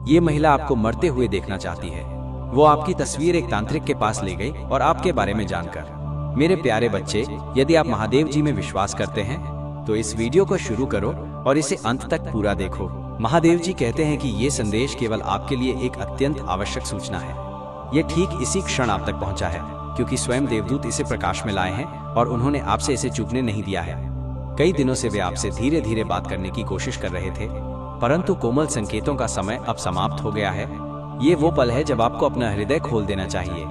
ये महिला आपको मरते हुए देखना चाहती है। वो आपकी तस्वीर एक तांत्रिक के पास ले गई और आपके बारे में जानकर। मेरे प्यारे बच्चे, यदि आप महादेव जी में विश्वास करते हैं तो इस वीडियो को शुरू करो और इसे अंत तक पूरा देखो। महादेव जी कहते हैं कि ये संदेश केवल आपके लिए एक अत्यंत आवश्यक सूचना है। ये ठीक इसी क्षण आप तक पहुंचा है, क्योंकि स्वयं देवदूत इसे प्रकाश में लाए हैं और उन्होंने आपसे इसे चूकने नहीं दिया है। कई दिनों से वे आपसे धीरे धीरे बात करने की कोशिश कर रहे थे, परंतु कोमल संकेतों का समय अब समाप्त हो गया है। ये वो पल है जब आपको अपना हृदय खोल देना चाहिए,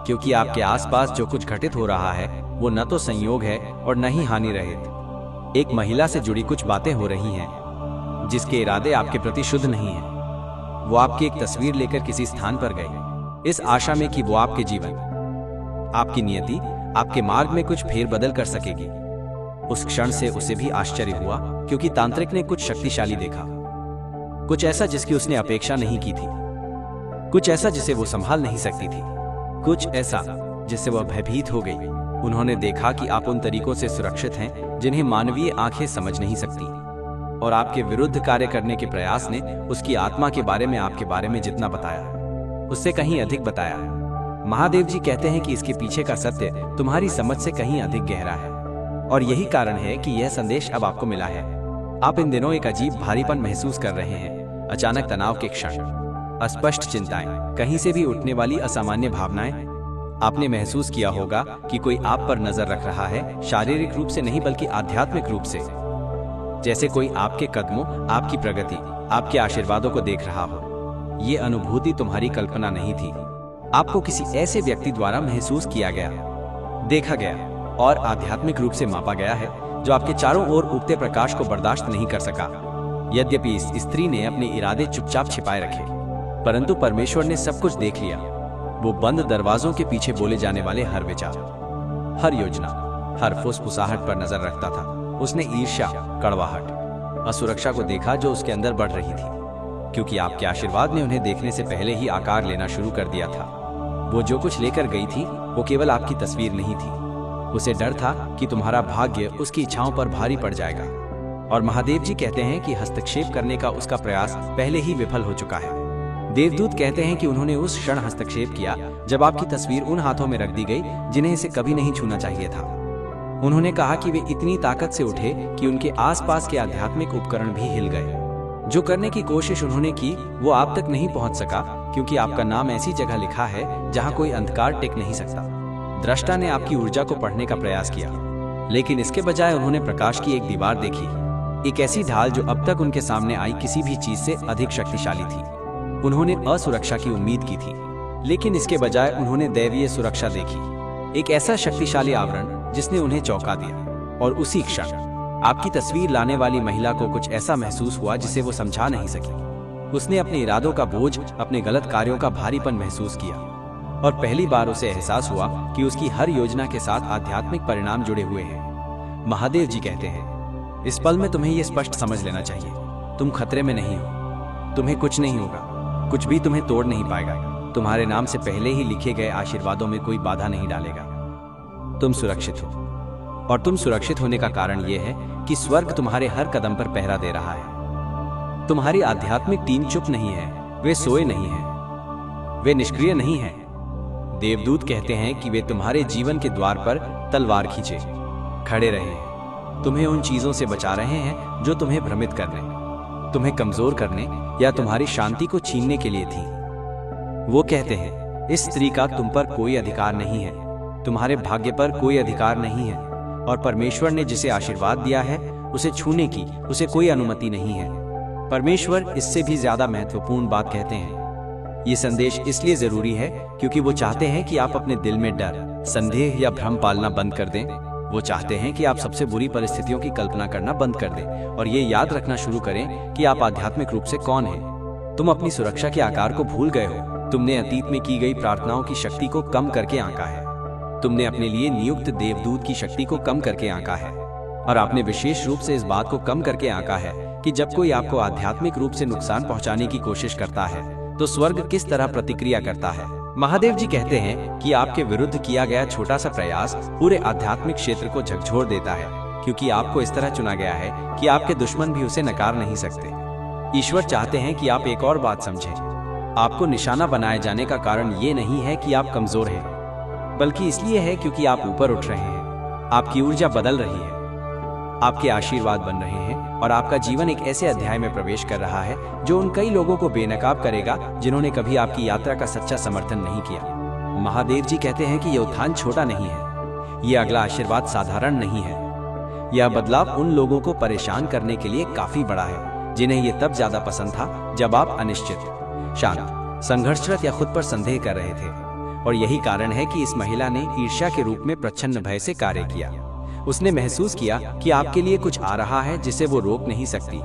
क्योंकि आपके आसपास जो कुछ घटित हो रहा है वो न तो संयोग है और न ही हानि रहित। एक महिला से जुड़ी कुछ बातें हो रही हैं, जिसके इरादे आपके प्रति शुद्ध नहीं हैं। वो आपकी एक तस्वीर लेकर किसी स्थान पर गई, इस आशा में कि वो आपके जीवन, आपकी नियति, आपके मार्ग में कुछ फेरबदल कर सकेगी। उस क्षण से उसे भी आश्चर्य हुआ, क्योंकि तांत्रिक ने कुछ शक्तिशाली देखा, कुछ ऐसा जिसकी उसने अपेक्षा नहीं की थी, कुछ ऐसा जिसे वो संभाल नहीं सकती थी, कुछ ऐसा जिससे वह भयभीत हो गई। उन्होंने देखा कि आप उन तरीकों से सुरक्षित हैं जिन्हें मानवीय आंखें समझ नहीं सकती, और आपके विरुद्ध कार्य करने के प्रयास ने उसकी आत्मा के बारे में आपके बारे में जितना बताया, उससे कहीं अधिक बताया। महादेव जी कहते हैं कि इसके पीछे का सत्य तुम्हारी समझ से कहीं अधिक गहरा है, और यही कारण है कि यह संदेश अब आपको मिला है। आप इन दिनों एक अजीब भारीपन महसूस कर रहे हैं, अचानक तनाव के क्षण, अस्पष्ट चिंताएं, कहीं से भी उठने वाली असामान्य भावनाएं। आपने महसूस किया होगा कि कोई आप पर नजर रख रहा है, शारीरिक रूप से नहीं बल्कि आध्यात्मिक रूप से, जैसे कोई आपके कदमों, आपकी प्रगति, आपके आशीर्वादों को देख रहा हो। ये अनुभूति तुम्हारी कल्पना नहीं थी, आपको किसी ऐसे व्यक्ति द्वारा महसूस किया गया, देखा गया और आध्यात्मिक रूप से मापा गया है, जो आपके चारों ओर उगते प्रकाश को बर्दाश्त नहीं कर सका। यद्यपि इस स्त्री ने अपने इरादे चुपचाप छिपाए रखे, परंतु परमेश्वर ने सब कुछ देख लिया। वो बंद दरवाजों के पीछे बोले जाने वाले हर विचार, हर योजना, हर फुसफुसाहट पर नजर रखता था। उसने ईर्ष्या, कड़वाहट, असुरक्षा को देखा जो उसके अंदर बढ़ रही थी, क्योंकि आपके आशीर्वाद ने उन्हें देखने से पहले ही आकार लेना शुरू कर दिया था। वो जो कुछ लेकर गई थी वो केवल आपकी तस्वीर नहीं थी, उसे डर था कि तुम्हारा भाग्य उसकी इच्छाओं पर भारी पड़ जाएगा। और महादेव जी कहते हैं कि हस्तक्षेप करने का उसका प्रयास पहले ही विफल हो चुका है। देवदूत कहते हैं कि उन्होंने उस क्षण हस्तक्षेप किया जब आपकी तस्वीर उन हाथों में रख दी गई जिन्हें इसे कभी नहीं छूना चाहिए था। उन्होंने कहा कि वे इतनी ताकत से उठे कि उनके आसपास के आध्यात्मिक उपकरण भी हिल गए। जो करने की कोशिश उन्होंने की वो आप तक नहीं पहुंच सका, क्योंकि आपका नाम ऐसी जगह लिखा है जहां कोई अंधकार टिक नहीं सकता। दृष्टा ने आपकी ऊर्जा को पढ़ने का प्रयास किया, लेकिन इसके बजाय उन्होंने प्रकाश की एक दीवार देखी, एक ऐसी ढाल जो अब तक उनके सामने आई किसी भी चीज से अधिक शक्तिशाली थी। उन्होंने असुरक्षा की उम्मीद की थी, लेकिन इसके बजाय उन्होंने दैवीय सुरक्षा देखी, एक ऐसा शक्तिशाली आवरण जिसने उन्हें चौंका दिया। और उसी क्षण आपकी तस्वीर लाने वाली महिला को कुछ ऐसा महसूस हुआ जिसे वो समझा नहीं सकी। उसने अपने इरादों का बोझ, अपने गलत कार्यों का भारीपन महसूस किया, और पहली बार उसे एहसास हुआ कि उसकी हर योजना के साथ आध्यात्मिक परिणाम जुड़े हुए हैं। महादेव जी कहते हैं, इस पल में तुम्हें यह स्पष्ट समझ लेना चाहिए, तुम खतरे में नहीं हो, तुम्हें कुछ नहीं होगा, कुछ भी तुम्हें तोड़ नहीं पाएगा। तुम्हारे नाम से पहले ही लिखे गए आशीर्वादों में कोई बाधा नहीं डालेगा। तुम सुरक्षित हो, और तुम सुरक्षित होने का कारण यह है कि स्वर्ग तुम्हारे हर कदम पर पहरा दे रहा है। तुम्हारी आध्यात्मिक टीम चुप नहीं है, वे सोए नहीं हैं, वे निष्क्रिय नहीं हैं। देवदूत कहते हैं कि वे तुम्हारे जीवन के द्वार पर तलवार खींचे खड़े रहे हैं, तुम्हें उन चीजों से बचा रहे हैं जो तुम्हें भ्रमित करने, तुम्हें कमजोर करने या तुम्हारी शांति को छीनने के लिए थी। वो कहते हैं, इस स्त्री का तुम पर कोई अधिकार नहीं है, तुम्हारे भाग्य पर कोई अधिकार नहीं है, और परमेश्वर ने जिसे आशीर्वाद दिया है उसे छूने की उसे कोई अनुमति नहीं है। परमेश्वर इससे भी ज्यादा महत्वपूर्ण बात कहते हैं। ये संदेश इसलिए जरूरी है क्योंकि वो चाहते हैं कि आप अपने दिल में डर, संदेह या भ्रम पालना बंद कर दें। वो चाहते हैं कि आप सबसे बुरी परिस्थितियों की कल्पना करना बंद कर दें और ये याद रखना शुरू करें कि आप आध्यात्मिक रूप से कौन हैं। तुम अपनी सुरक्षा के आकार को भूल गए हो। तुमने अतीत में की गई प्रार्थनाओं की शक्ति को कम करके आंका है। तुमने अपने लिए नियुक्त देवदूत की शक्ति को कम करके आंका है, और आपने विशेष रूप से इस बात को कम करके आंका है कि जब कोई आपको आध्यात्मिक रूप से नुकसान पहुंचाने की कोशिश करता है तो स्वर्ग किस तरह प्रतिक्रिया करता है। महादेव जी कहते हैं कि आपके विरुद्ध किया गया छोटा सा प्रयास पूरे आध्यात्मिक क्षेत्र को झकझोर देता है, क्योंकि आपको इस तरह चुना गया है कि आपके दुश्मन भी उसे नकार नहीं सकते। ईश्वर चाहते हैं कि आप एक और बात समझें। आपको निशाना बनाए जाने का कारण ये नहीं है कि आप कमजोर हैं, बल्कि इसलिए है क्योंकि आप ऊपर उठ रहे हैं। आपकी ऊर्जा बदल रही है, आपके आशीर्वाद बन रहे हैं और आपका जीवन एक ऐसे अध्याय में प्रवेश कर रहा है जो उन कई लोगों को बेनकाब करेगा जिन्होंने कभी आपकी यात्रा का सच्चा समर्थन नहीं किया। महादेव जी कहते हैं कि यह उत्थान छोटा नहीं है, यह अगला आशीर्वाद साधारण नहीं है। यह बदलाव उन लोगों को परेशान करने के लिए काफी बड़ा है जिन्हें यह तब ज्यादा पसंद था जब आप अनिश्चित, शांत, संघर्षरत या खुद पर संदेह कर रहे थे। और यही कारण है कि इस महिला ने ईर्ष्या के रूप में प्रच्छन्न भय से कार्य किया। उसने महसूस किया कि आपके लिए कुछ आ रहा है जिसे वो रोक नहीं सकती।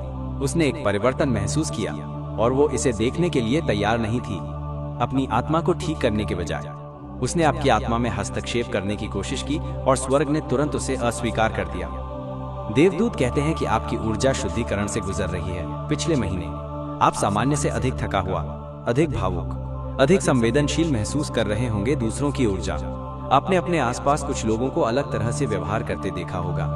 उसने एक परिवर्तन महसूस किया और वो इसे देखने के लिए तैयार नहीं थी। अपनी आत्मा को ठीक करने के बजाय उसने आपकी आत्मा में हस्तक्षेप करने की कोशिश की और स्वर्ग ने तुरंत उसे अस्वीकार कर दिया। देवदूत कहते हैं कि आपकी ऊर्जा शुद्धिकरण से गुजर रही है। पिछले महीने आप सामान्य से अधिक थका हुआ, अधिक भावुक, अधिक संवेदनशील महसूस कर रहे होंगे। दूसरों की ऊर्जा, आपने अपने आसपास कुछ लोगों को अलग तरह से व्यवहार करते देखा होगा।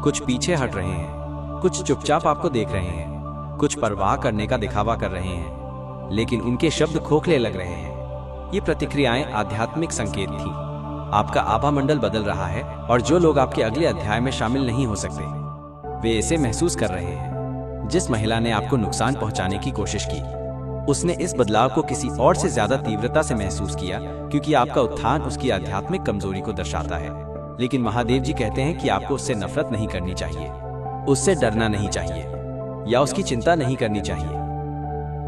कुछ पीछे हट रहे हैं, कुछ चुपचाप आपको देख रहे हैं, कुछ परवाह करने का दिखावा कर रहे हैं, लेकिन उनके शब्द खोखले लग रहे हैं। ये प्रतिक्रियाएं आध्यात्मिक संकेत थी। आपका आभा मंडल बदल रहा है और जो लोग आपके अगले अध्याय में शामिल नहीं हो सकते, वे इसे महसूस कर रहे हैं। जिस महिला ने आपको नुकसान पहुंचाने की कोशिश की, उसने इस बदलाव को किसी और से ज्यादा तीव्रता से महसूस किया, क्योंकि आपका उत्थान उसकी आध्यात्मिक कमजोरी को दर्शाता है। लेकिन महादेव जी कहते हैं कि आपको उससे नफरत नहीं करनी चाहिए, उससे डरना नहीं चाहिए या उसकी चिंता नहीं करनी चाहिए।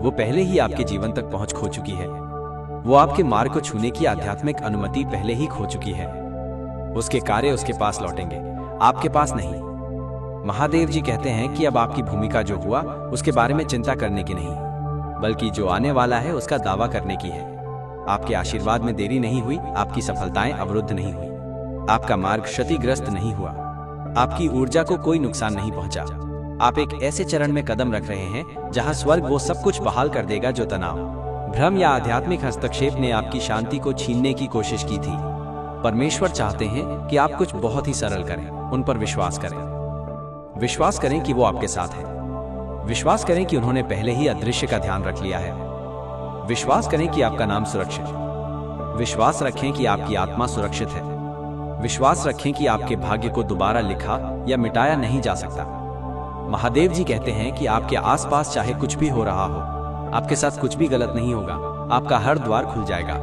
वो पहले ही आपके जीवन तक पहुंच खो चुकी है। वो आपके मार्ग को छूने की आध्यात्मिक अनुमति पहले ही खो चुकी है। उसके कार्य उसके पास लौटेंगे, आपके पास नहीं। महादेव जी कहते हैं कि अब आपकी भूमिका जो हुआ उसके बारे में चिंता करने की नहीं, बल्कि जो आने वाला है उसका दावा करने की है। आपके आशीर्वाद में देरी नहीं हुई, आपकी सफलताएं अवरुद्ध नहीं हुई, आपका मार्ग क्षतिग्रस्त नहीं हुआ, आपकी ऊर्जा को कोई नुकसान नहीं पहुंचा। आप एक ऐसे चरण में कदम रख रहे हैं जहां स्वर्ग वो सब कुछ बहाल कर देगा जो तनाव, भ्रम या आध्यात्मिक हस्तक्षेप ने आपकी शांति को छीनने की कोशिश की थी। परमेश्वर चाहते हैं कि आप कुछ बहुत ही सरल करें, उन पर विश्वास करें। विश्वास करें कि वो आपके साथ है। विश्वास करें कि उन्होंने पहले ही अदृश्य का ध्यान रख लिया है। विश्वास करें कि आपका नाम सुरक्षित है। विश्वास रखें कि आपकी आत्मा सुरक्षित है। विश्वास रखें कि आपके भाग्य को दोबारा लिखा या मिटाया नहीं जा सकता। महादेव जी कहते हैं कि आपके आसपास चाहे कुछ भी हो रहा हो, आपके साथ कुछ भी गलत नहीं होगा। आपका हर द्वार खुल जाएगा,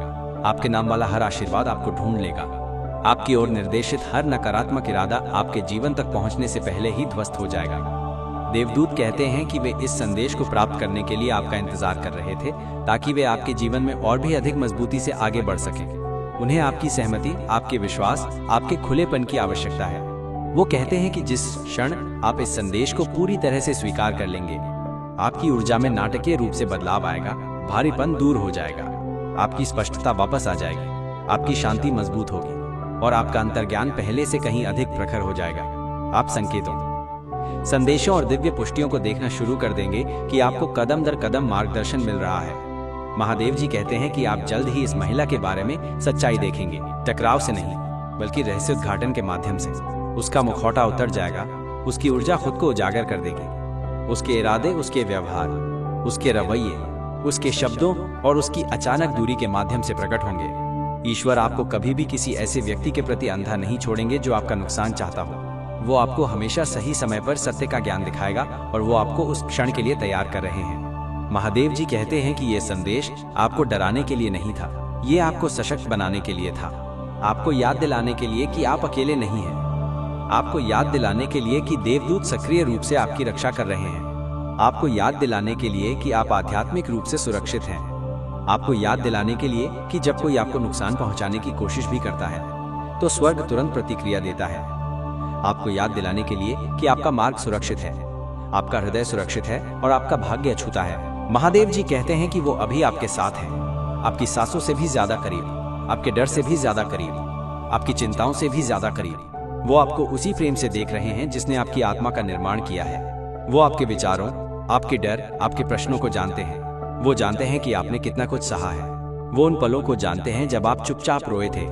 आपके नाम वाला हर आशीर्वाद आपको ढूंढ लेगा, आपकी ओर निर्देशित हर नकारात्मक इरादा आपके जीवन तक पहुंचने से पहले ही ध्वस्त हो जाएगा। देवदूत कहते हैं कि वे इस संदेश को प्राप्त करने के लिए आपका इंतजार कर रहे थे, ताकि वे आपके जीवन में और भी अधिक मजबूती से आगे बढ़ सकें। उन्हें आपकी सहमति, आपके विश्वास, आपके खुलेपन की आवश्यकता है। वो कहते हैं कि जिस क्षण आप इस संदेश को पूरी तरह से स्वीकार कर लेंगे, आपकी ऊर्जा में नाटकीय रूप से बदलाव आएगा, भारीपन दूर हो जाएगा, आपकी स्पष्टता वापस आ जाएगी, आपकी शांति मजबूत होगी और आपका अंतर्ज्ञान पहले से कहीं अधिक प्रखर हो जाएगा। आप संकेतों, संदेशों और दिव्य पुष्टियों को देखना शुरू कर देंगे कि आपको कदम दर कदम मार्गदर्शन मिल रहा है। महादेव जी कहते हैं कि आप जल्द ही इस महिला के बारे में सच्चाई देखेंगे, टकराव से नहीं, बल्कि रहस्य उद्घाटन के माध्यम से। उसका मुखौटा उतर जाएगा, उसकी ऊर्जा खुद को उजागर कर देगी। उसके इरादे, उसके व्यवहार, उसके रवैये, उसके शब्दों और उसकी अचानक दूरी के माध्यम से प्रकट होंगे। ईश्वर आपको कभी भी किसी ऐसे व्यक्ति के प्रति अंधा नहीं छोड़ेंगे जो आपका नुकसान चाहता हो। वो आपको हमेशा सही समय पर सत्य का ज्ञान दिखाएगा और वो आपको उस क्षण के लिए तैयार कर रहे हैं। महादेव जी कहते हैं कि ये संदेश आपको डराने के लिए नहीं था, ये आपको सशक्त बनाने के लिए था। आपको याद दिलाने के लिए कि आप अकेले नहीं हैं, आपको याद दिलाने के लिए कि देवदूत सक्रिय रूप से आपकी रक्षा कर रहे हैं, आपको याद दिलाने के लिए कि आप आध्यात्मिक रूप से सुरक्षित हैं, आपको याद दिलाने के लिए कि जब कोई आपको नुकसान पहुंचाने की कोशिश भी करता है तो स्वर्ग तुरंत प्रतिक्रिया देता है। आपको याद दिलाने के लिए कि आपका मार्ग सुरक्षित है, आपका हृदय सुरक्षित है और आपका भाग्य अछूता है। महादेव जी कहते हैं कि वो अभी आपके साथ हैं, आपकी सांसों से भी ज्यादा करीब, आपके डर से भी ज्यादा करीब, आपकी चिंताओं से भी ज्यादा करीब। वो आपको उसी प्रेम से देख रहे हैं जिसने आपकी आत्मा का निर्माण किया है। वो आपके विचारों, आपके डर, आपके प्रश्नों को जानते हैं। वो जानते हैं कि आपने कितना कुछ सहा है। वो उन पलों को जानते हैं जब आप चुपचाप रोए थे।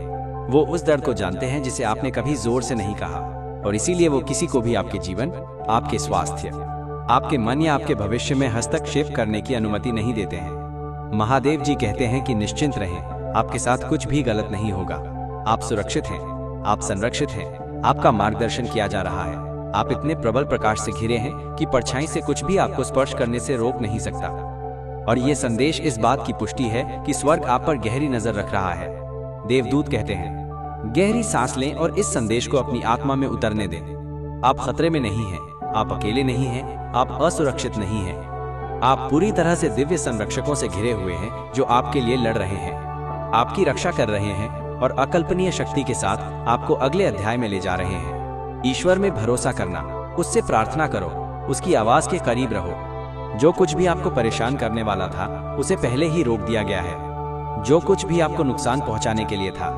वो उस दर्द को जानते हैं जिसे आपने कभी जोर से नहीं कहा, और इसीलिए वो किसी को भी आपके जीवन, आपके स्वास्थ्य, आपके मन या आपके भविष्य में हस्तक्षेप करने की अनुमति नहीं देते हैं। महादेव जी कहते हैं कि निश्चिंत रहें, आपके साथ कुछ भी गलत नहीं होगा। आप सुरक्षित हैं, आप संरक्षित हैं, आपका मार्गदर्शन किया जा रहा है। आप इतने प्रबल प्रकाश से घिरे हैं कि परछाई से कुछ भी आपको स्पर्श करने से रोक नहीं सकता। और ये संदेश इस बात की पुष्टि है कि स्वर्ग आप पर गहरी नजर रख रहा है। देवदूत कहते हैं, गहरी सांस लें और इस संदेश को अपनी आत्मा में उतरने दें। आप खतरे में नहीं हैं, आप अकेले नहीं हैं, आप असुरक्षित नहीं हैं। आप पूरी तरह से दिव्य संरक्षकों से घिरे हुए हैं जो आपके लिए लड़ रहे हैं, आपकी रक्षा कर रहे हैं और अकल्पनीय शक्ति के साथ आपको अगले अध्याय में ले जा रहे हैं। ईश्वर में भरोसा करना, उससे प्रार्थना करो, उसकी आवाज के करीब रहो। जो कुछ भी आपको परेशान करने वाला था उसे पहले ही रोक दिया गया है। जो कुछ भी आपको नुकसान पहुंचाने के लिए था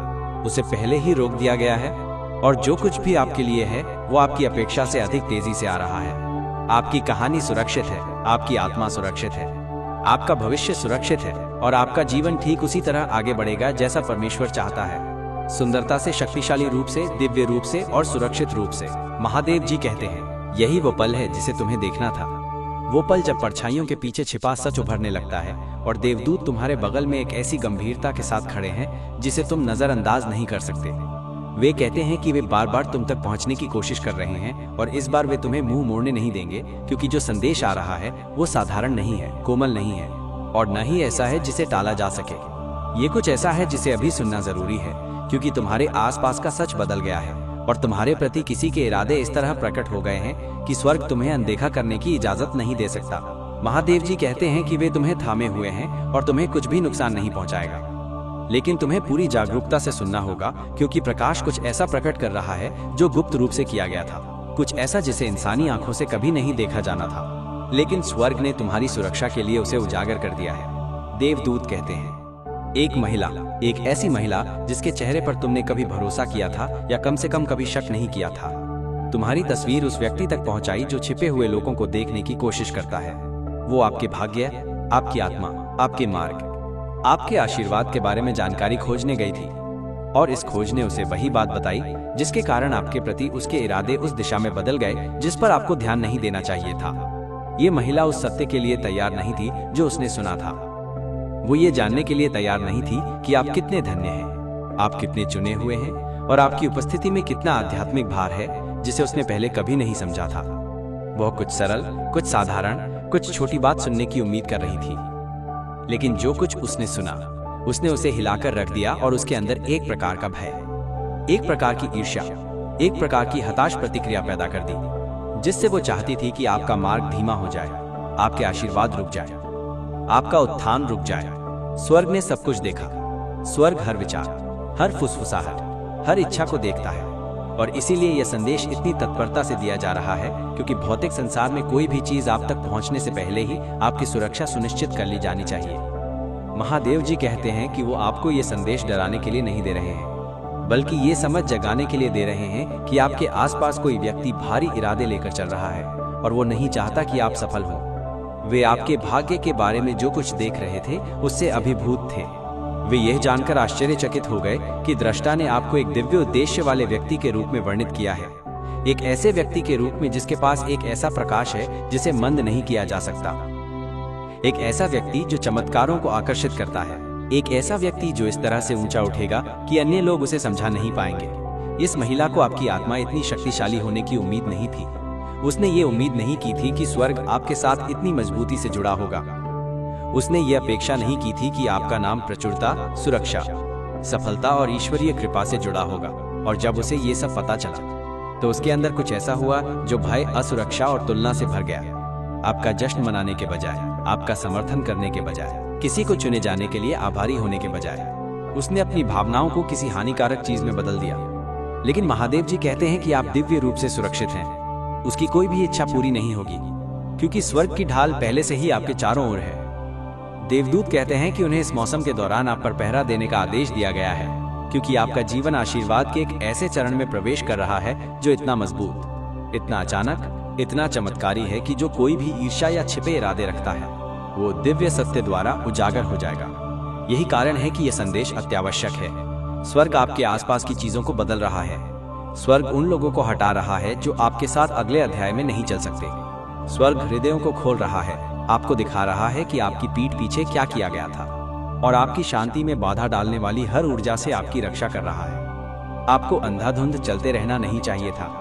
उसे पहले ही रोक दिया गया है। और जो कुछ भी आपके लिए है वो आपकी अपेक्षा से अधिक तेजी से आ रहा है। आपकी कहानी सुरक्षित है, आपकी आत्मा सुरक्षित है, आपका भविष्य सुरक्षित है और आपका जीवन ठीक उसी तरह आगे बढ़ेगा जैसा परमेश्वर चाहता है। सुंदरता से, शक्तिशाली रूप से, दिव्य रूप से और सुरक्षित रूप से। महादेव जी कहते हैं, यही वो पल है जिसे तुम्हें देखना था। वो पल जब परछाइयों के पीछे छिपा सच उभरने लगता है और देवदूत तुम्हारे बगल में एक ऐसी गंभीरता के साथ खड़े हैं जिसे तुम नजरअंदाज नहीं कर सकते। वे कहते हैं कि वे बार बार तुम तक पहुंचने की कोशिश कर रहे हैं और इस बार वे तुम्हें मुंह मोड़ने नहीं देंगे, क्योंकि जो संदेश आ रहा है वो साधारण नहीं है, कोमल नहीं है और न ही ऐसा है जिसे टाला जा सके। ये कुछ ऐसा है जिसे अभी सुनना जरूरी है, क्योंकि तुम्हारे आसपास का सच बदल गया है और तुम्हारे प्रति किसी के इरादे इस तरह प्रकट हो गए हैं कि स्वर्ग तुम्हें अनदेखा करने की इजाजत नहीं दे सकता। महादेव जी कहते हैं कि वे तुम्हें थामे हुए हैं और तुम्हें कुछ भी नुकसान नहीं पहुंचाएगा, लेकिन तुम्हें पूरी जागरूकता से सुनना होगा, क्योंकि प्रकाश कुछ ऐसा प्रकट कर रहा है जो गुप्त रूप से किया गया था, कुछ ऐसा जिसे इंसानी आंखों से कभी नहीं देखा जाना था, लेकिन स्वर्ग ने तुम्हारी सुरक्षा के लिए उसे उजागर कर दिया है। देवदूत कहते हैं, एक महिला, एक ऐसी महिला जिसके चेहरे पर तुमने कभी भरोसा किया था या कम से कम कभी शक नहीं किया था। तुम्हारी तस्वीर उस व्यक्ति तक पहुंचाई जो छिपे हुए लोगों को देखने की कोशिश करता है। वो आपके भाग्य, आपकी आत्मा, आपके मार्ग, आपके आशीर्वाद के बारे में जानकारी खोजने गई थी और इस खोज ने उसे वही बात बताई जिसके कारण आपके प्रति उसके इरादे उस दिशा में बदल गए जिस पर आपको ध्यान नहीं देना चाहिए था। ये महिला उस सत्य के लिए तैयार नहीं थी जो उसने सुना था। वो ये जानने के लिए तैयार नहीं थी कि आप कितने धन्य हैं, आप कितने चुने हुए हैं और आपकी उपस्थिति में कितना आध्यात्मिक भार है जिसे उसने पहले कभी नहीं समझा था। वह कुछ सरल, कुछ साधारण, कुछ छोटी बात सुनने की उम्मीद कर रही थी, लेकिन जो कुछ उसने सुना उसने उसे हिलाकर रख दिया और उसके अंदर एक प्रकार का भय, एक प्रकार की ईर्ष्या, एक प्रकार की हताश प्रतिक्रिया पैदा कर दी, जिससे वो चाहती थी कि आपका मार्ग धीमा हो जाए, आपके आशीर्वाद रुक जाए, आपका उत्थान रुक जाए। स्वर्ग ने सब कुछ देखा। स्वर्ग हर विचार, हर फुसफुसाहट, हर इच्छा को देखता है और इसीलिए यह संदेश इतनी तत्परता से दिया जा रहा है, क्योंकि भौतिक संसार में कोई भी चीज आप तक पहुंचने से पहले ही आपकी सुरक्षा सुनिश्चित कर ली जानी चाहिए। महादेव जी कहते हैं कि वो आपको ये संदेश डराने के लिए नहीं दे रहे हैं, बल्कि ये समझ जगाने के लिए दे रहे हैं कि आपके आसपास कोई व्यक्ति भारी इरादे लेकर चल रहा है और वो नहीं चाहता कि आप सफल हों। वे आपके भाग्य के बारे में जो कुछ देख रहे थे उससे अभिभूत थे। वे यह जानकर आश्चर्यचकित हो गए कि दृष्टा ने आपको एक दिव्य उद्देश्य वाले व्यक्ति के रूप में वर्णित किया है, एक ऐसे व्यक्ति के रूप में जिसके पास एक ऐसा प्रकाश है जिसे मंद नहीं किया जा सकता, एक ऐसा व्यक्ति जो चमत्कारों को आकर्षित करता है, एक ऐसा व्यक्ति जो इस तरह से ऊंचा उठेगा कि अन्य लोग उसे समझा नहीं पाएंगे। इस महिला को आपकी आत्मा इतनी शक्तिशाली होने की उम्मीद नहीं थी। उसने ये उम्मीद नहीं की थी कि स्वर्ग आपके साथ इतनी मजबूती से जुड़ा होगा। उसने ये अपेक्षा नहीं की थी कि आपका नाम प्रचुरता, सुरक्षा, सफलता और ईश्वरीय कृपा से जुड़ा होगा। और जब उसे ये सब पता चला तो उसके अंदर कुछ ऐसा हुआ जो भय, असुरक्षा और तुलना से भर गया। आपका जश्न मनाने के बजाय, आपका समर्थन करने के बजाय, किसी को चुने जाने के लिए आभारी होने के बजाय, उसने अपनी भावनाओं को किसी हानिकारक चीज में बदल दिया। लेकिन महादेव जी कहते हैं कि आप दिव्य रूप से सुरक्षित हैं। उसकी कोई भी इच्छा पूरी नहीं होगी, क्योंकि स्वर्ग की ढाल पहले से ही आपके चारों ओर है। देवदूत कहते हैं कि उन्हें इस मौसम के दौरान आप पर पहरा देने का आदेश दिया गया है, क्योंकि आपका जीवन आशीर्वाद के एक ऐसे चरण में प्रवेश कर रहा है जो इतना मजबूत, इतना अचानक, इतना चमत्कारी है कि जो कोई भी ईर्ष्या या छिपे इरादे रखता है वो दिव्य सत्य द्वारा उजागर हो जाएगा। यही कारण है कि यह संदेश अत्यावश्यक है। स्वर्ग आपके आसपास की चीजों को बदल रहा है। स्वर्ग उन लोगों को हटा रहा है जो आपके साथ अगले अध्याय में नहीं चल सकते। स्वर्ग हृदयों को खोल रहा है, आपको दिखा रहा है कि आपकी पीठ पीछे क्या किया गया था और आपकी शांति में बाधा डालने वाली हर ऊर्जा से आपकी रक्षा कर रहा है। आपको अंधाधुंध चलते रहना नहीं चाहिए था।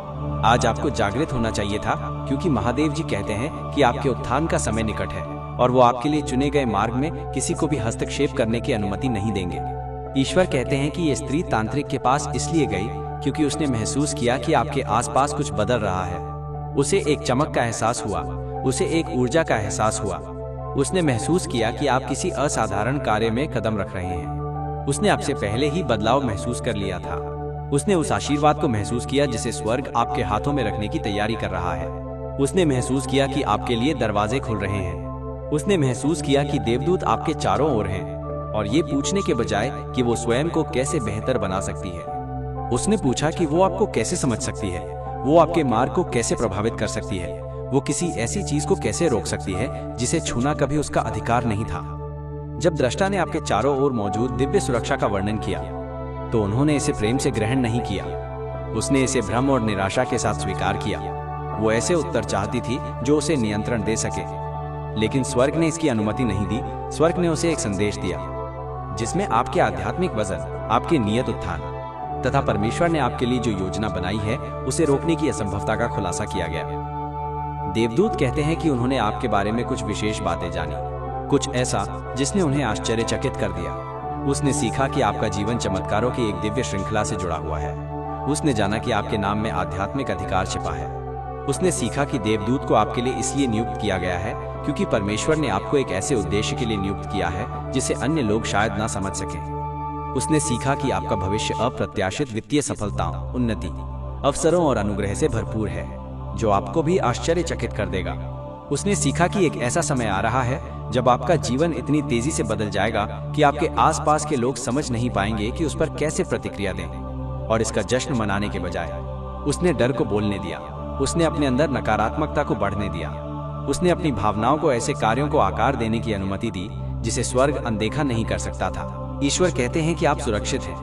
आज आपको जागृत होना चाहिए था, क्योंकि महादेव जी कहते हैं कि आपके उत्थान का समय निकट है और वो आपके लिए चुने गए मार्ग में किसी को भी हस्तक्षेप करने की अनुमति नहीं देंगे। ईश्वर कहते हैं कि ये स्त्री तांत्रिक के पास इसलिए गई क्योंकि उसने महसूस किया कि आपके आसपास कुछ बदल रहा है। उसे एक चमक का एहसास हुआ, उसे एक ऊर्जा का एहसास हुआ। उसने महसूस किया कि आप किसी असाधारण कार्य में कदम रख रहे हैं। उसने आपसे पहले ही बदलाव महसूस कर लिया था। उसने उस आशीर्वाद को महसूस किया जिसे स्वर्ग आपके हाथों में रखने की तैयारी कर रहा है। उसने महसूस किया कि आपके लिए दरवाजे खुल रहे हैं। उसने महसूस किया कि देवदूत आपके चारों ओर हैं और ये पूछने के बजाय कि वो स्वयं को कैसे बेहतर बना सकती है, उसने पूछा कि वो आपको कैसे समझ सकती है, वो आपके मार्ग को कैसे प्रभावित कर सकती है, वो किसी ऐसी चीज को कैसे रोक सकती है जिसे छूना कभी उसका अधिकार नहीं था। जब दृष्टा ने आपके चारों ओर मौजूद दिव्य सुरक्षा का वर्णन किया तो उन्होंने इसे प्रेम से ग्रहण नहीं किया। उसने इसे भ्रम और निराशा के साथ स्वीकार किया। वो ऐसे उत्तर चाहती थी जो उसे नियंत्रण दे सके, लेकिन स्वर्ग ने इसकी अनुमति नहीं दी। स्वर्ग ने उसे एक संदेश दिया जिसमें आपके आध्यात्मिक वजन, आपके नियत उत्थान तथा परमेश्वर ने आपके लिए जो योजना बनाई है उसे रोकने की असंभवता का खुलासा किया गया। देवदूत कहते हैं कि उन्होंने आपके बारे में कुछ विशेष बातें जानी, कुछ ऐसा जिसने उन्हें आश्चर्यचकित कर दिया। उसने सीखा कि आपका जीवन चमत्कारों की एक दिव्य श्रृंखला से जुड़ा हुआ है। उसने जाना कि आपके नाम में आध्यात्मिक अधिकार छिपा है। उसने सीखा कि देवदूत को आपके लिए इसलिए नियुक्त किया गया है क्योंकि परमेश्वर ने आपको एक ऐसे उद्देश्य के लिए नियुक्त किया है जिसे अन्य लोग शायद ना समझ सकें। उसने सीखा कि आपका भविष्य अप्रत्याशित वित्तीय सफलताओं, उन्नति, अवसरों और अनुग्रह से भरपूर है जो आपको भी आश्चर्यचकित कर देगा। उसने सीखा कि एक ऐसा समय आ रहा है जब आपका जीवन इतनी तेजी से बदल जाएगा कि आपके आसपास के लोग समझ नहीं पाएंगे कि उस पर कैसे प्रतिक्रिया दें। और इसका जश्न मनाने के बजाय उसने डर को बोलने दिया। उसने अपने अंदर नकारात्मकता को बढ़ने दिया। उसने अपनी भावनाओं को ऐसे कार्यों को आकार देने की अनुमति दी जिसे स्वर्ग अनदेखा नहीं कर सकता था। ईश्वर कहते हैं कि आप सुरक्षित हैं,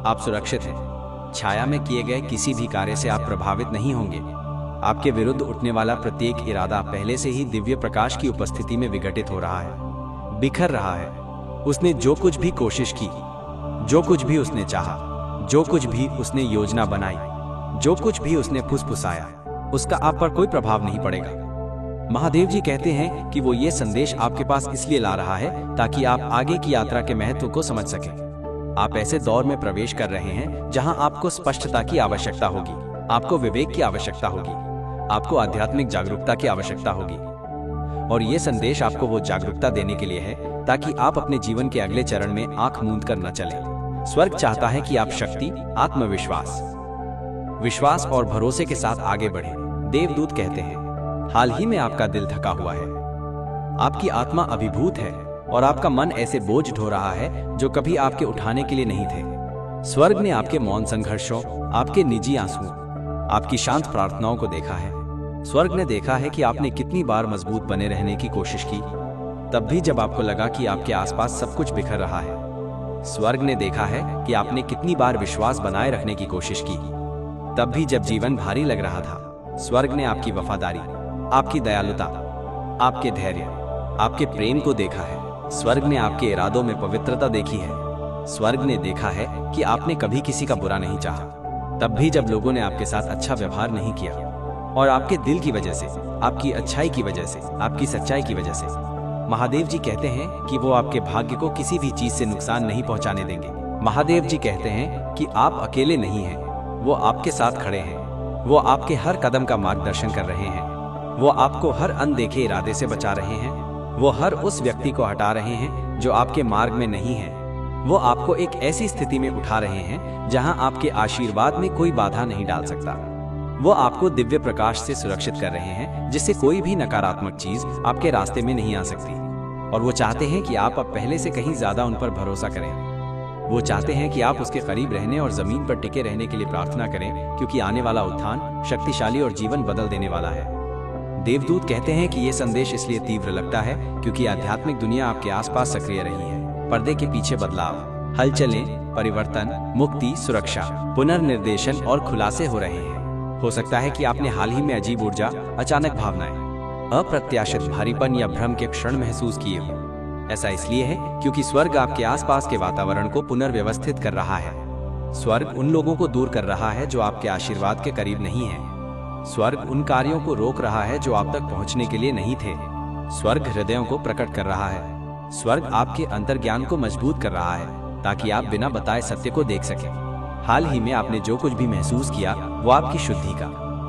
आप सुरक्षित हैं। छाया में किए गए किसी भी कार्य से आप प्रभावित नहीं होंगे। आपके विरुद्ध उठने वाला प्रत्येक इरादा पहले से ही दिव्य प्रकाश की उपस्थिति में विघटित हो रहा है, बिखर रहा है। उसने जो कुछ भी कोशिश की, जो कुछ भी उसने चाहा, जो कुछ भी उसने योजना बनाई, जो कुछ भी उसने फुसफुसाया, उसका आप पर कोई प्रभाव नहीं पड़ेगा। महादेव जी कहते हैं कि वो ये संदेश आपके पास इसलिए ला रहा है ताकि आप आगे की यात्रा के महत्व को समझ सकें। आप ऐसे दौर में प्रवेश कर रहे हैं जहां आपको स्पष्टता की आवश्यकता होगी, आपको विवेक की आवश्यकता होगी, आपको आध्यात्मिक जागरूकता की आवश्यकता होगी। और ये संदेश आपको वो जागरूकता देने के लिए है ताकि आप अपने जीवन के अगले चरण में आंख मूंद कर न चलें। स्वर्ग चाहता है कि आप शक्ति, आत्मविश्वास, विश्वास और भरोसे के साथ आगे बढ़ें। देवदूत कहते हैं, हाल ही में आपका दिल थका हुआ है, आपकी आत्मा अभिभूत है और आपका मन ऐसे बोझ ढो रहा है जो कभी आपके उठाने के लिए नहीं थे। स्वर्ग ने आपके मौन संघर्षों, आपके निजी आंसुओं, आपकी शांत प्रार्थनाओं को देखा है। स्वर्ग ने देखा है कि आपने कितनी बार मजबूत बने रहने की कोशिश की, तब भी जब आपको लगा कि आपके आसपास सब कुछ बिखर रहा है। स्वर्ग ने देखा है कि आपने कितनी बार विश्वास बनाए रखने की कोशिश की, तब भी जब जीवन भारी लग रहा था। स्वर्ग ने आपकी वफादारी, आपकी दयालुता, आपके धैर्य, आपके प्रेम को देखा है। स्वर्ग ने आपके इरादों में पवित्रता देखी है। स्वर्ग ने देखा है कि आपने कभी किसी का बुरा नहीं चाहा, तब भी जब लोगों ने आपके साथ अच्छा व्यवहार नहीं किया। और आपके दिल की वजह से, आपकी अच्छाई की वजह से, आपकी सच्चाई की वजह से महादेव जी कहते हैं कि वो आपके भाग्य को किसी भी चीज से नुकसान नहीं पहुंचाने देंगे। महादेव जी कहते हैं कि आप अकेले नहीं हैं, वो आपके साथ खड़े हैं। वो आपके हर कदम का मार्गदर्शन कर रहे हैं। वो आपको हर अनदेखे इरादे से बचा रहे हैं। वो हर उस व्यक्ति को हटा रहे हैं जो आपके मार्ग में नहीं है। वो आपको एक ऐसी स्थिति में उठा रहे हैं जहां आपके आशीर्वाद में कोई बाधा नहीं डाल सकता। वो आपको दिव्य प्रकाश से सुरक्षित कर रहे हैं जिससे कोई भी नकारात्मक चीज आपके रास्ते में नहीं आ सकती। और वो चाहते हैं कि आप अब पहले से कहीं ज्यादा उन पर भरोसा करें। वो चाहते हैं कि आप उसके करीब रहने और जमीन पर टिके रहने के लिए प्रार्थना करें, क्योंकि आने वाला उत्थान शक्तिशाली और जीवन बदल देने वाला है। देवदूत कहते हैं कि ये संदेश इसलिए तीव्र लगता है क्योंकि आध्यात्मिक दुनिया आपके आसपास सक्रिय रही है। पर्दे के पीछे बदलाव, हलचलें, परिवर्तन, मुक्ति, सुरक्षा, पुनर्निर्देशन और खुलासे हो रहे हैं। हो सकता है कि आपने हाल ही में अजीब ऊर्जा, अचानक भावनाएं अप्रत्याशित भारीपन या भ्रम के क्षण महसूस किए हो। ऐसा इसलिए है क्योंकि स्वर्ग आपके आसपास के वातावरण को पुनर्व्यवस्थित कर रहा है। स्वर्ग उन लोगों को दूर कर रहा है जो आपके आशीर्वाद के करीब नहीं है। स्वर्ग उन कार्यों को रोक रहा है जो आप तक पहुंचने के लिए नहीं थे। स्वर्ग हृदयों को प्रकट कर रहा है। स्वर्ग आपके अंतर्ज्ञान को मजबूत कर रहा है ताकि आप बिना बताए सत्य को देख सकें। हाल ही में आपने जो कुछ भी महसूस किया वो आपकी शुद्धि का,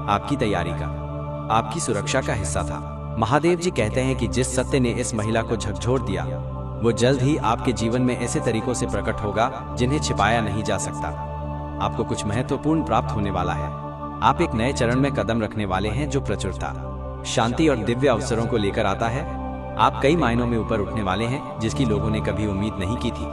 आपकी तैयारी का, आपकी सुरक्षा का हिस्सा था। महादेव जी कहते हैं कि जिस सत्य ने इस महिला को झकझोर दिया वो जल्द ही आपके जीवन में ऐसे तरीकों से प्रकट होगा जिन्हें छिपाया नहीं जा सकता। आपको कुछ महत्वपूर्ण प्राप्त होने वाला है। आप एक नए चरण में कदम रखने वाले हैं जो प्रचुरता, शांति और दिव्य अवसरों को लेकर आता है। आप कई मायनों में ऊपर उठने वाले हैं जिसकी लोगों ने कभी उम्मीद नहीं की थी।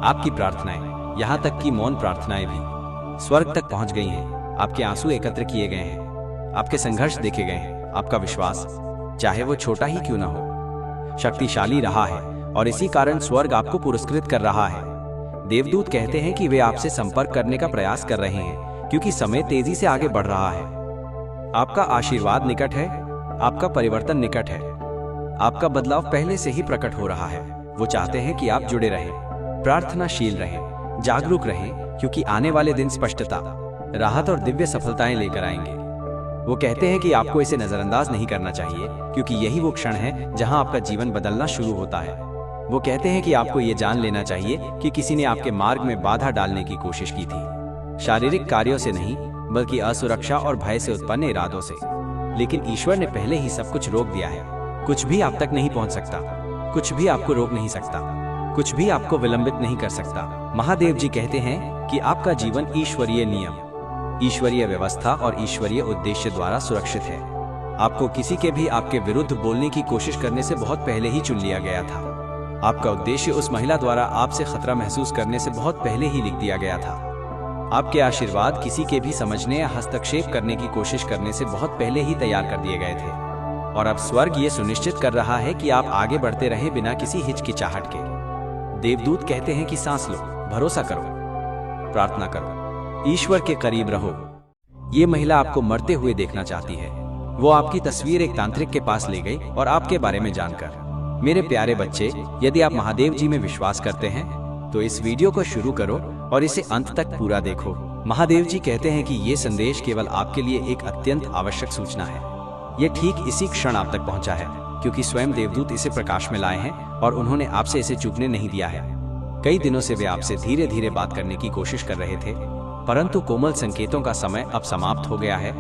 आपकी प्रार्थनाएं, यहाँ तक कि मौन प्रार्थनाएं भी स्वर्ग तक पहुंच गई हैं। आपके आंसू एकत्र किए गए हैं, आपके संघर्ष देखे गए हैं। आपका विश्वास, चाहे वो छोटा ही क्यों ना हो, शक्तिशाली रहा है और इसी कारण स्वर्ग आपको पुरस्कृत कर रहा है। देवदूत कहते हैं कि वे आपसे संपर्क करने का प्रयास कर रहे हैं क्योंकि समय तेजी से आगे बढ़ रहा है। आपका आशीर्वाद निकट है, आपका परिवर्तन निकट है, आपका बदलाव पहले से ही प्रकट हो रहा है। वो चाहते हैं कि आप जुड़े रहें, प्रार्थनाशील रहें, जागरूक रहें, क्योंकि आने वाले दिन स्पष्टता, राहत और दिव्य सफलताएं लेकर आएंगे। वो कहते हैं कि आपको इसे नजरअंदाज नहीं करना चाहिए क्योंकि यही वो क्षण है जहां आपका जीवन बदलना शुरू होता है। वो कहते हैं कि आपको ये जान लेना चाहिए कि किसी ने आपके मार्ग में बाधा डालने की कोशिश की थी, शारीरिक कार्यों से नहीं बल्कि असुरक्षा और भय से उत्पन्न इरादों से। लेकिन ईश्वर ने पहले ही सब कुछ रोक दिया है। कुछ भी आप तक नहीं पहुंच सकता, कुछ भी आपको रोक नहीं सकता, कुछ भी आपको विलंबित नहीं कर सकता। महादेव जी कहते हैं कि आपका जीवन ईश्वरीय नियम, ईश्वरीय व्यवस्था और ईश्वरीय उद्देश्य द्वारा सुरक्षित है। आपको किसी के भी आपके विरुद्ध बोलने की कोशिश करने से बहुत पहले ही चुन लिया गया था। आपका उद्देश्य उस महिला द्वारा आपसे खतरा महसूस करने से बहुत पहले ही लिख दिया गया था। आपके आशीर्वाद किसी के भी समझने या हस्तक्षेप करने की कोशिश करने से बहुत पहले ही तैयार कर दिए गए थे। और अब स्वर्ग ये सुनिश्चित कर रहा है कि आप आगे बढ़ते रहे बिना किसी हिचकिचाहट के। देवदूत कहते हैं कि सांस लो, भरोसा करो, प्रार्थना करो, ईश्वर के करीब रहो। ये महिला आपको मरते हुए देखना चाहती है। वो आपकी तस्वीर एक तांत्रिक के पास ले गई और आपके बारे में जानकर। मेरे प्यारे बच्चे, यदि आप महादेव जी में विश्वास करते हैं तो इस वीडियो को शुरू करो और इसे अंत तक पूरा देखो। महादेव जी कहते हैं कि ये संदेश केवल आपके लिए एक अत्यंत आवश्यक सूचना है। ये ठीक इसी क्षण आप तक पहुंचा है क्योंकि स्वयं देवदूत इसे प्रकाश में लाए हैं और उन्होंने आपसे इसे चूकने नहीं दिया है। कई दिनों से वे आपसे धीरे धीरे बात करने की कोशिश कर रहे थे, परंतु कोमल संकेतों का समय अब समाप्त हो गया है।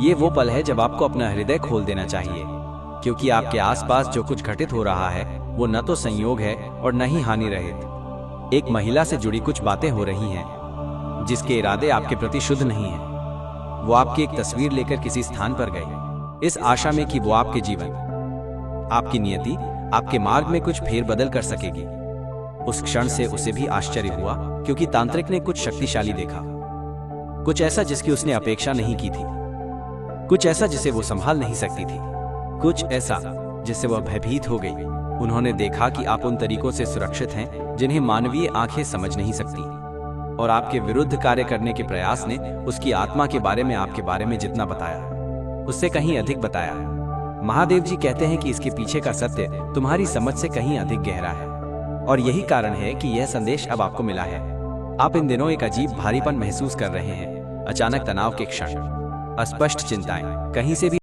ये वो पल है जब आपको अपना हृदय खोल देना चाहिए, क्योंकि आपके आसपास जो कुछ घटित हो रहा है वो न तो संयोग है और न ही हानि रहित। एक महिला से जुड़ी कुछ बातें हो रही हैं जिसके इरादे आपके प्रति शुद्ध नहीं हैं। वो आपकी एक तस्वीर लेकर किसी स्थान पर गई, इस आशा में कि वो आपके जीवन, आपकी नियति, आपके मार्ग में कुछ फेरबदल कर सकेगी। उस क्षण से उसे भी आश्चर्य हुआ क्योंकि तांत्रिक ने कुछ शक्तिशाली देखा, कुछ ऐसा जिसकी उसने अपेक्षा नहीं की थी, कुछ ऐसा जिसे वो संभाल नहीं सकती थी, कुछ ऐसा जिससे वह भयभीत हो गई। उन्होंने देखा कि आप उन तरीकों से सुरक्षित हैं जिन्हें मानवीय आंखें समझ नहीं सकती, और आपके विरुद्ध कार्य करने के प्रयास ने उसकी आत्मा के बारे में आपके बारे में जितना बताया उससे कहीं अधिक बताया। महादेव जी कहते हैं कि इसके पीछे का सत्य तुम्हारी समझ से कहीं अधिक गहरा है, और यही कारण है कि यह संदेश अब आपको मिला है। आप इन दिनों एक अजीब भारीपन महसूस कर रहे हैं, अचानक तनाव के क्षण, अस्पष्ट चिंताएं, कहीं से भी